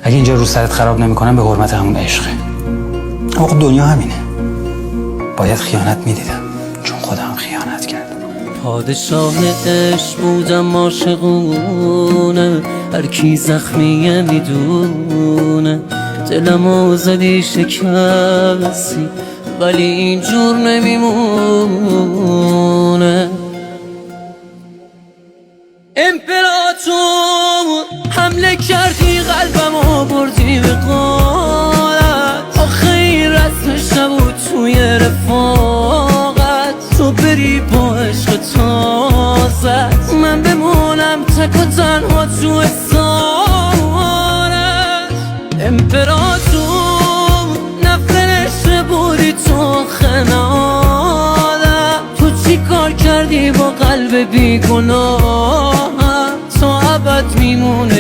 اگه اینجا رو سرت خراب نمیکنم به حرمت همون عشقه. اما خب دنیا همینه، باید خیانت میدیدم چون خودم خیانت کردم. پادشاه عشق بودم عاشقونه، هر کی زخمیه میدونه. دلمو زدی شکستی ولی اینجور نمیمونه. امپراتور حمله کردی قلبمو بردی به قارت، آخه این رسمش نبود توی رفاقت. تو بری با عشق تازت، من بمونم تک و تنها تو اسارت. امپراتور نفرش بودی تو خنادم، تو چی کار کردی با قلب بیگناه؟ تا ابد میمونه